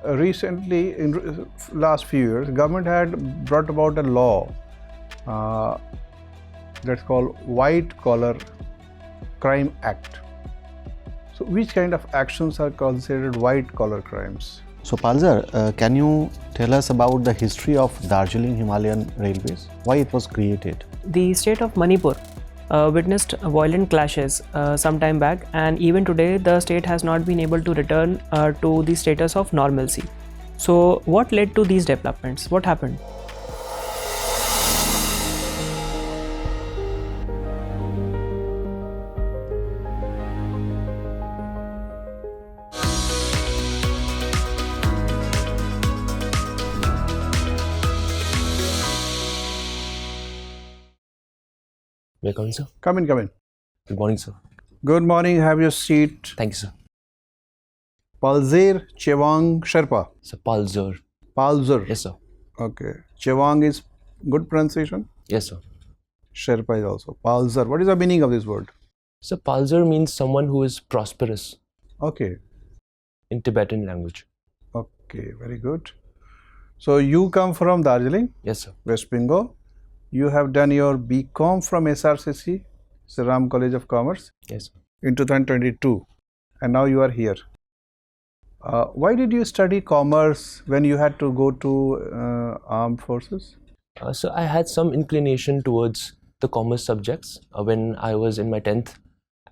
Recently, in last few years, government had brought about a law that's called White Collar Crime Act. So, which kind of actions are considered white collar crimes? So Palzer, can you tell us about the history of Darjeeling Himalayan Railways? Why it was created? The state of Manipur witnessed violent clashes some time back, and even today the state has not been able to return to the status of normalcy. So what led to these developments? What happened? May I come in, sir? Come in, come in. Good morning, sir. Good morning, have your seat. Thank you, sir. Palzer Chewang Sherpa. Sir, Palzer. Palzer. Yes, sir. Okay. Chewang is good pronunciation? Yes, sir. Sherpa is also. Palzer. What is the meaning of this word? Sir, Palzer means someone who is prosperous Okay. in Tibetan language. Okay, very good. So you come from Darjeeling, Yes, sir. West Bengal. You have done your BCom from SRCC, Ram College of Commerce, Yes, sir. in 2022, and now you are here. Why did you study commerce when you had to go to armed forces? So I had some inclination towards the commerce subjects when I was in my 10th,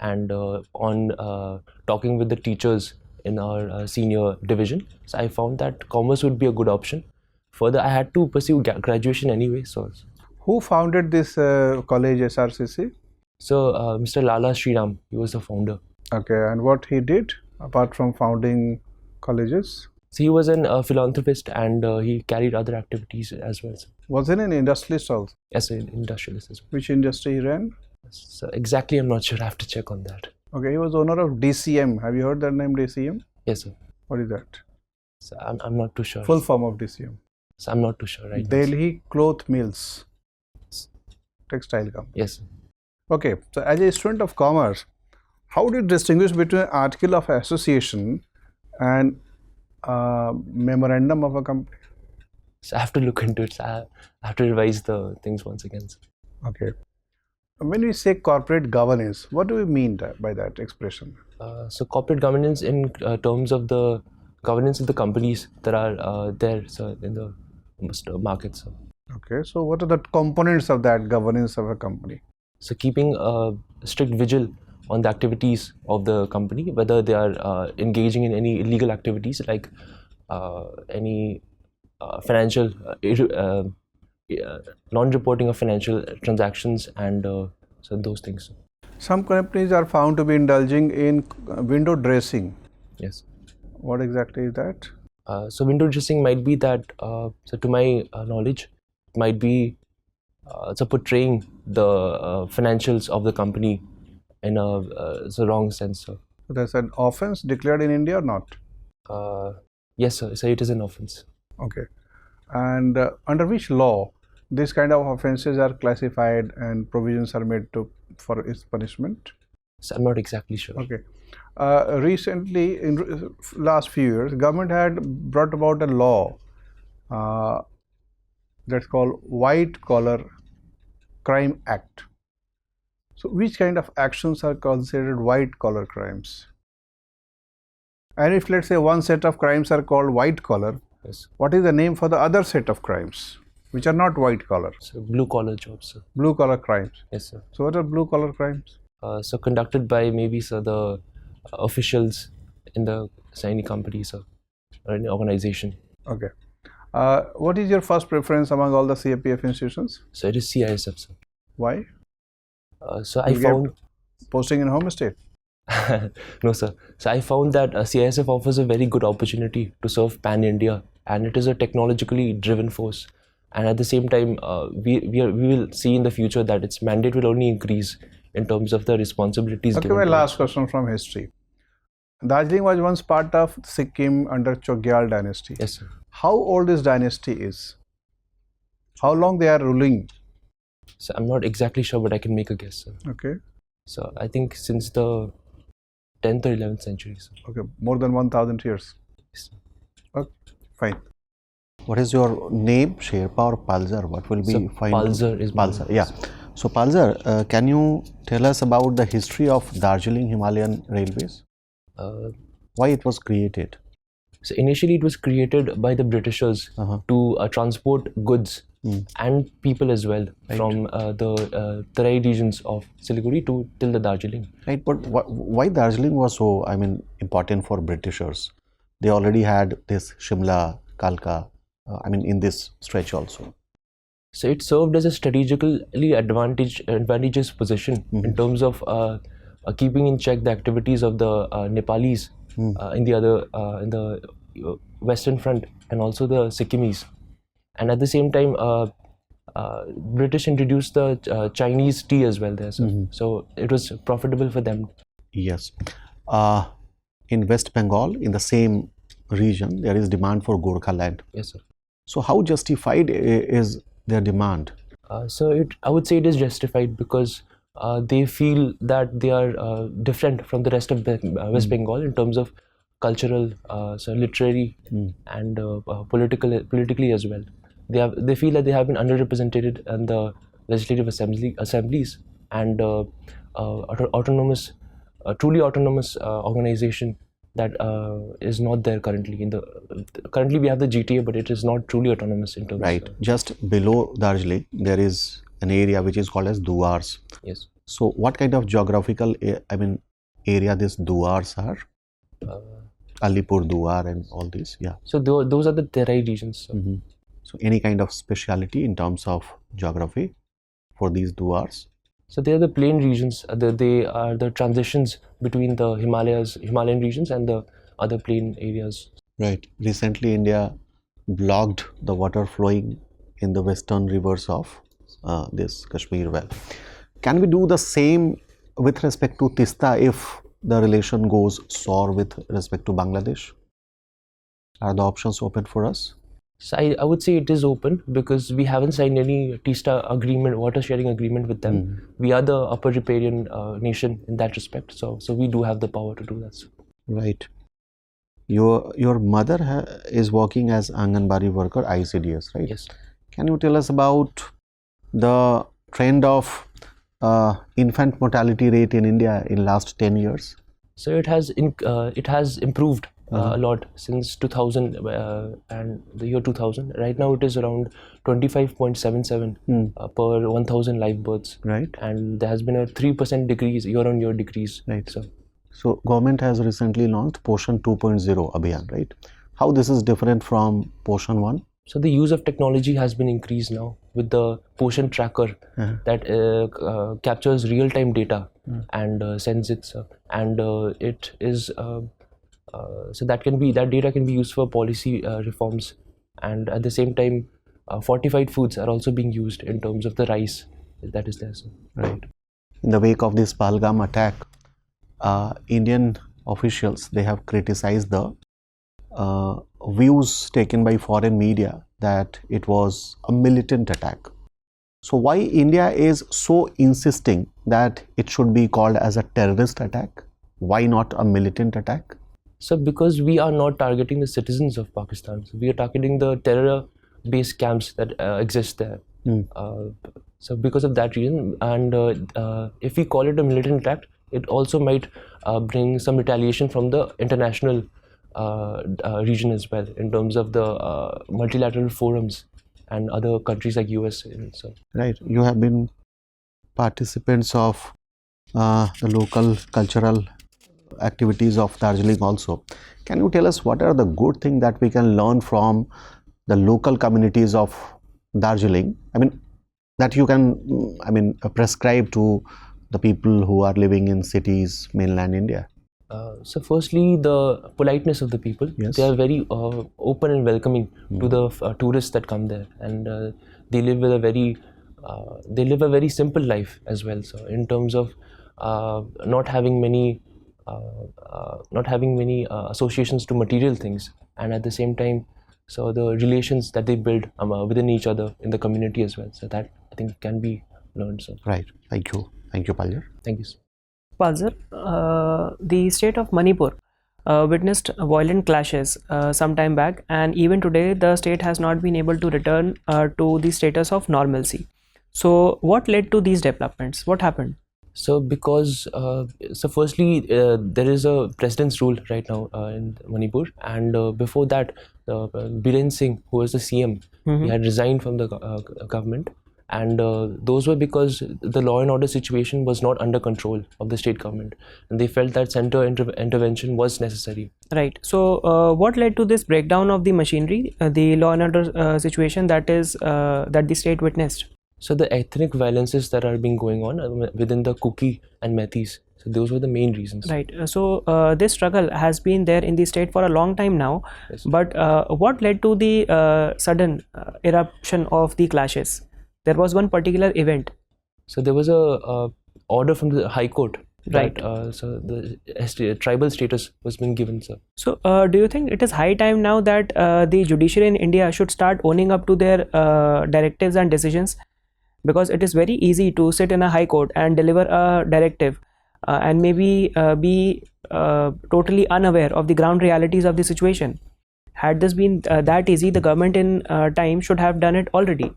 and on talking with the teachers in our senior division, so I found that commerce would be a good option. Further, I had to pursue graduation anyway, so Who founded this college, SRCC? Mr. Lala Sriram, he was the founder. Okay, and what he did apart from founding colleges? So he was a philanthropist, and he carried other activities as well. Was he an industrialist also? As an industrialist as well. Which industry he ran? So exactly, I'm not sure. I have to check on that. Okay, he was owner of DCM. Have you heard that name, DCM? Yes, sir. What is that? So I'm not too sure. Full form of DCM. So I'm not too sure right now. Delhi Cloth Mills, textile company. Yes, sir. Okay, so as a student of commerce, how do you distinguish between an article of association and memorandum of a company? So I have to look into it. So I have to revise the things once again, sir. Okay. When we say corporate governance, what do we mean by that expression? So corporate governance in terms of the governance of the companies that are there, sir, in the market, sir. Okay, so what are the components of that governance of a company? So keeping a strict vigil on the activities of the company, whether they are engaging in any illegal activities like any financial non-reporting of financial transactions and so those things. Some companies are found to be indulging in window dressing. Yes. What exactly is that? So window dressing might be that, so to my knowledge, it might be so portraying the financials of the company in a wrong sense. So That's an offense declared in India or not? yes, sir. So it is an offense. Okay. And under which law this kind of offenses are classified and provisions are made for its punishment? So I'm not exactly sure. Okay. Recently, in last few years, government had brought about a law that's called White Collar Crime Act. So which kind of actions are considered white collar crimes? And if, let's say, one set of crimes are called white collar, Yes. what is the name for the other set of crimes which are not white collar? So blue collar jobs, sir. Blue collar crimes. Yes, sir. So what are blue collar crimes? So conducted by maybe, sir, the officials in the any company, sir, or any organization. Okay. What is your first preference among all the CAPF institutions? So it is CISF, sir. Why? So I You get found posting in home state. no, sir. So I found that CISF offers a very good opportunity to serve pan India, and it is a technologically driven force. And at the same time, we will see in the future that its mandate will only increase in terms of the responsibilities. Okay, given my to last it. question from history. Darjeeling was once part of Sikkim under Chogyal dynasty. Yes, sir. How old this dynasty is? How long they are ruling? So I'm not exactly sure, but I can make a guess, sir. Okay. So I think since the 10th or 11th century, sir. Okay, more than 1,000 years. Yes, sir. Okay, fine. What is your name, Sherpa or Palzer? What will be So fine? Palzer is my Palzer, name. yeah. So Palzer, can you tell us about the history of Darjeeling Himalayan Railways? Uh, Why it was created? so initially it was created by the Britishers to transport goods and people as well from the Terai regions of Siliguri to till the Darjeeling. Right, but why Darjeeling was so, important for Britishers? They already had this Shimla, Kalka, in this stretch also. So it served as a strategically advantageous position in terms of keeping in check the activities of the Nepalis in the Western Front and also the Sikkimis. And at the same time, British introduced the Chinese tea as well there. So it was profitable for them. Yes. In West Bengal, in the same region, there is demand for Gorkha land. Yes, sir. So how justified is their demand? I would say it is justified because they feel that they are different from the rest of West Bengal in terms of cultural, literary, and politically as well. They feel that they have been underrepresented in the legislative assemblies and truly autonomous organization that is not there currently. Currently we have the GTA, but it is not truly autonomous in terms. Right. Just below Darjeeling, there is an area which is called as Duars. Yes. So what kind of geographical, area these Duars are? Alipur Duar and all these, yeah. So those are the Terai regions. So any kind of speciality in terms of geography for these Duars? So they are the plain regions. They are the transitions between the Himalayan regions and the other plain areas. Right. Recently, India blocked the water flowing in the western rivers of this Kashmir Valley. Can we do the same with respect to Tista if the relation goes sour with respect to Bangladesh? Are the options open for us? So I would say it is open because we haven't signed any Tista agreement, water sharing agreement with them. We are the upper riparian nation in that respect. So we do have the power to do that. Right. Your mother is working as Anganwadi worker, ICDS, right? Yes. Can you tell us about the trend of infant mortality rate in India in last 10 years? So it has improved a lot since 2000 and the year 2000. Right now it is around 25.77 per 1000 live births. Right. And there has been a 3% decrease, year-on-year decrease. Right. So government has recently launched Poshan 2.0 Abhiyan, right? How this is different from Poshan 1? So the use of technology has been increased now with the Poshan tracker that captures real-time data and sends it. And it is so that data can be used for policy reforms, and at the same time, fortified foods are also being used in terms of the rice that is there. So. Right. In the wake of this Pahalgam attack, Indian officials, they have criticized the views taken by foreign media that it was a militant attack. So why India is so insisting that it should be called as a terrorist attack? Why not a militant attack? So because we are not targeting the citizens of Pakistan, so we are targeting the terror-based camps that exist there. So because of that reason, and if we call it a militant attack, it also might bring some retaliation from the international region as well, in terms of the multilateral forums and other countries like US. So. Right. You have been participants of the local cultural activities of Darjeeling also. Can you tell us what are the good things that we can learn from the local communities of Darjeeling? That you can, prescribe to the people who are living in cities, mainland India. So firstly, the politeness of the people. Yes. They are very open and welcoming to the tourists that come there, and they live with a very simple life as well. So in terms of not having many associations to material things, and at the same time, so the relations that they build within each other in the community as well. So that I think can be learned. So. Right. Thank you, Palzer. Thank you, sir. Palzer, the state of Manipur witnessed violent clashes some time back, and even today the state has not been able to return to the status of normalcy. So what led to these developments? What happened? So because firstly there is a president's rule right now in Manipur, and before that Biren Singh, who was the CM, he had resigned from the government, and those were because the law and order situation was not under control of the state government, and they felt that center intervention was necessary. Right. So what led to this breakdown of the machinery, the law and order situation that the state witnessed? So the ethnic violences that are being going on within the Kuki and Metis, so those were the main reasons. Right. So this struggle has been there in the state for a long time now. Yes. But what led to the sudden eruption of the clashes? There was one particular event. So there was a order from the High Court. Right. That, so the tribal status was being given, sir. So do you think it is high time now that the judiciary in India should start owning up to their directives and decisions? Because it is very easy to sit in a high court and deliver a directive and maybe be totally unaware of the ground realities of the situation. Had this been that easy, the government in time should have done it already.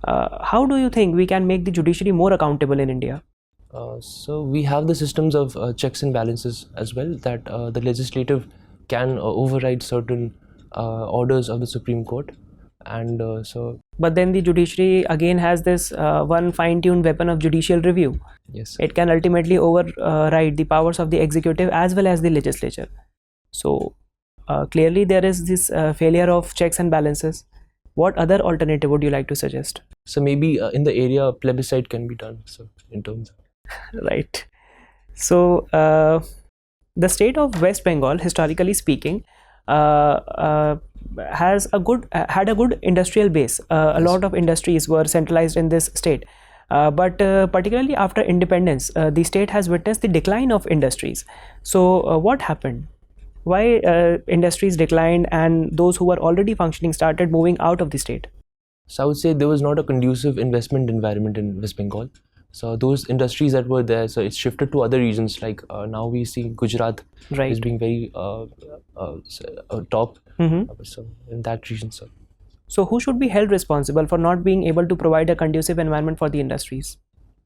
How do you think we can make the judiciary more accountable in India? So we have the systems of checks and balances as well, that the legislative can override certain orders of the Supreme Court, and But then the judiciary again has this one fine-tuned weapon of judicial review. yes, It can ultimately override the powers of the executive as well as the legislature. So clearly there is this failure of checks and balances. What other alternative would you like to suggest? so maybe in the area plebiscite can be done, so in terms of Right. So the state of West Bengal, historically speaking, had a good industrial base. A lot of industries were centralized in this state. But particularly after independence, the state has witnessed the decline of industries. So what happened? Why industries declined and those who were already functioning started moving out of the state? So I would say there was not a conducive investment environment in West Bengal. So those industries that were there, so it shifted to other regions. Like now we see Gujarat Right. is being very top. So in that region, sir. So who should be held responsible for not being able to provide a conducive environment for the industries?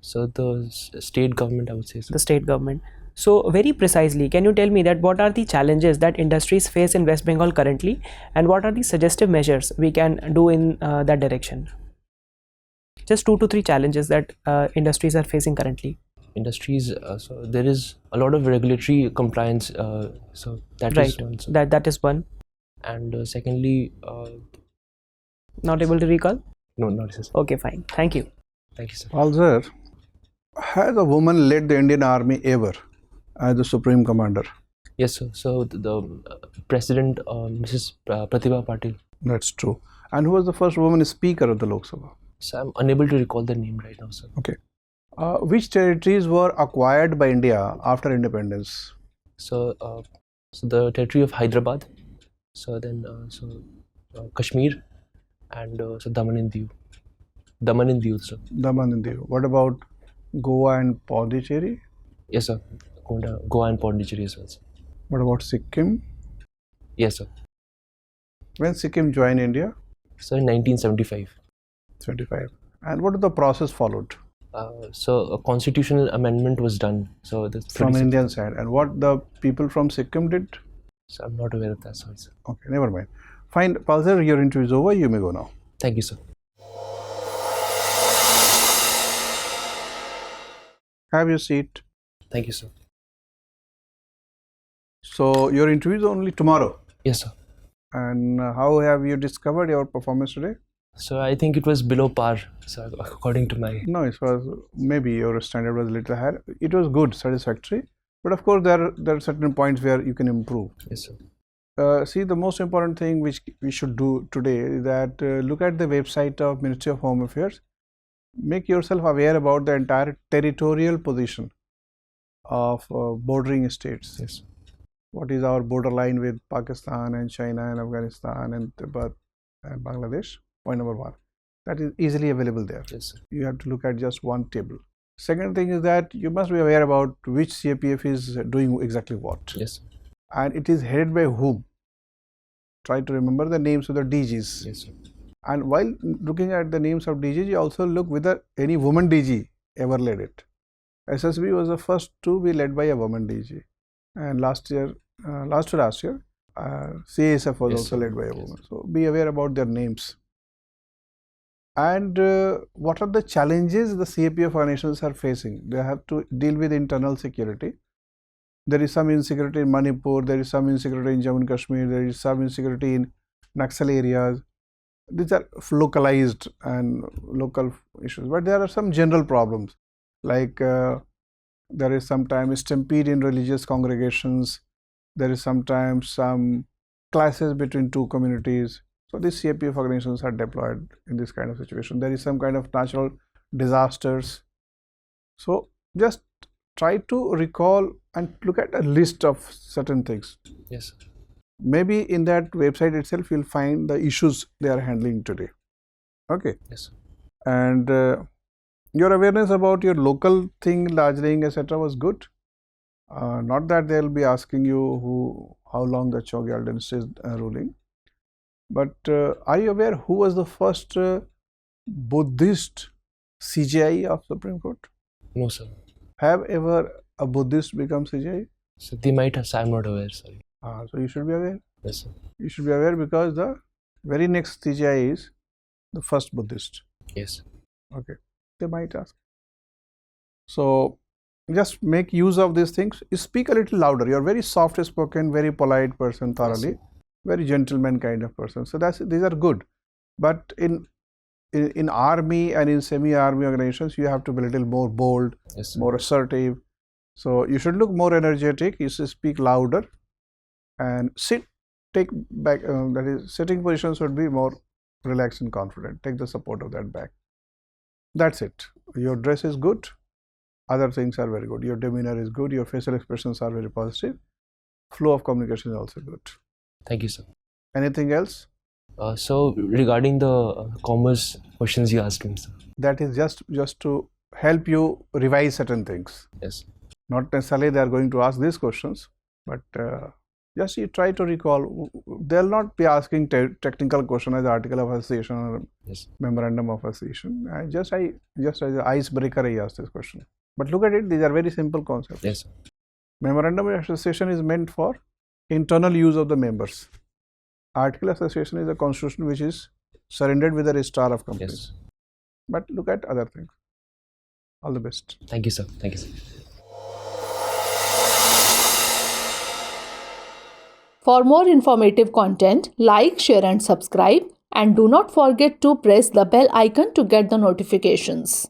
So the state government, I would say, sir. The state government. So very precisely, can you tell me that what are the challenges that industries face in West Bengal currently, and what are the suggestive measures we can do in that direction? Just 2 to 3 challenges that industries are facing currently. Industries, so there is a lot of regulatory compliance, so that Right. is one, sir. That is one. And secondly, Not able to recall? no, not necessary. Okay, fine. Thank you. Thank you, sir. Palzer, has a woman led the Indian Army ever as the Supreme Commander? Yes, sir. So the President, Mrs. Pratibha Patil. That's true. And who was the first woman Speaker of the Lok Sabha? So I'm unable to recall the name right now, sir. Okay. Which territories were acquired by India after independence? So, so the territory of Hyderabad. So then, Kashmir, and so Daman and Diu. Daman and Diu, sir. Daman and Diu. What about Goa and Pondicherry? Yes, sir. Goa and Pondicherry as well, sir. What about Sikkim? Yes, sir. When Sikkim joined India? So in 1975. 75. And what is the process followed So a constitutional amendment was done. So that's from pretty Indian side? And what the people from Sikkim did? So I'm not aware of that, sorry, sir. Okay, never mind. Fine, Palzer, your interview is over. You may go now. Thank you, sir. Have your seat. Thank you, sir. So your interview is only tomorrow. Yes, sir. And how have you discovered your performance today? So I think it was below par, so according to my... No, it was maybe your standard was a little higher. It was good, satisfactory. But of course, there are certain points where you can improve. Yes, sir. See, the most important thing which we should do today is that look at the website of Ministry of Home Affairs. Make yourself aware about the entire territorial position of bordering states. Yes. What is our borderline with Pakistan and China and Afghanistan and Tibet and Bangladesh? Point number 1. That is easily available there. Yes, sir. You have to look at just one table. Second thing is that you must be aware about which CAPF is doing exactly what. Yes. and it is headed by whom? Try to remember the names of the DGs. Yes, sir. And while looking at the names of DGs, you also look whether any woman DG ever led it. SSB was the first to be led by a woman DG, and last year, CASF was Yes, also sir. led by a Yes. woman. So be aware about their names. And what are the challenges the CAPF organizations are facing? They have to deal with internal security. There is some insecurity in Manipur, there is some insecurity in Jammu and Kashmir, there is some insecurity in Naxal areas. These are localized and local issues, but there are some general problems like there is sometimes stampede in religious congregations, there is sometimes some clashes between two communities. So these CAPF organizations are deployed in this kind of situation. There is some kind of natural disasters. So just try to recall and look at a list of certain things. Yes, sir. Maybe in that website itself you'll find the issues they are handling today. Okay. Yes, sir. And your awareness about your local thing, Darjeeling, etc. was good. Not that they'll be asking you how long the Chogyal dynasty is ruling. But are you aware who was the first Buddhist CJI of Supreme Court? No, sir. Have ever a Buddhist become CJI? So they might have, I'm not aware, sorry. So you should be aware. Yes, sir. You should be aware because the very next CJI is the first Buddhist. Yes. Okay, they might ask. So just make use of these things. You speak a little louder. You're very soft spoken, very polite person, thoroughly, very gentleman kind of person. So these are good. But in army and in semi-army organizations, you have to be a little more bold, Yes, sir. more assertive. So you should look more energetic. You should speak louder and take back. That is, sitting position should be more relaxed and confident. Take the support of that back. That's it. Your dress is good. Other things are very good. Your demeanor is good. Your facial expressions are very positive. Flow of communication is also good. Thank you, sir. Anything else? So regarding the commerce questions you asked me, sir. That is just to help you revise certain things. Yes. Not necessarily they are going to ask these questions, but just you try to recall. They'll not be asking technical question as article of association or Yes. memorandum of association. Just as an icebreaker, I asked this question. But look at it; these are very simple concepts. Yes, sir. Memorandum of association is meant for internal use of the members. Article of association is a constitution which is surrendered with a registrar of companies. Yes. But look at other things. All the best. Thank you, sir. Thank you, sir. For more informative content, like, share and subscribe, and do not forget to press the bell icon to get the notifications.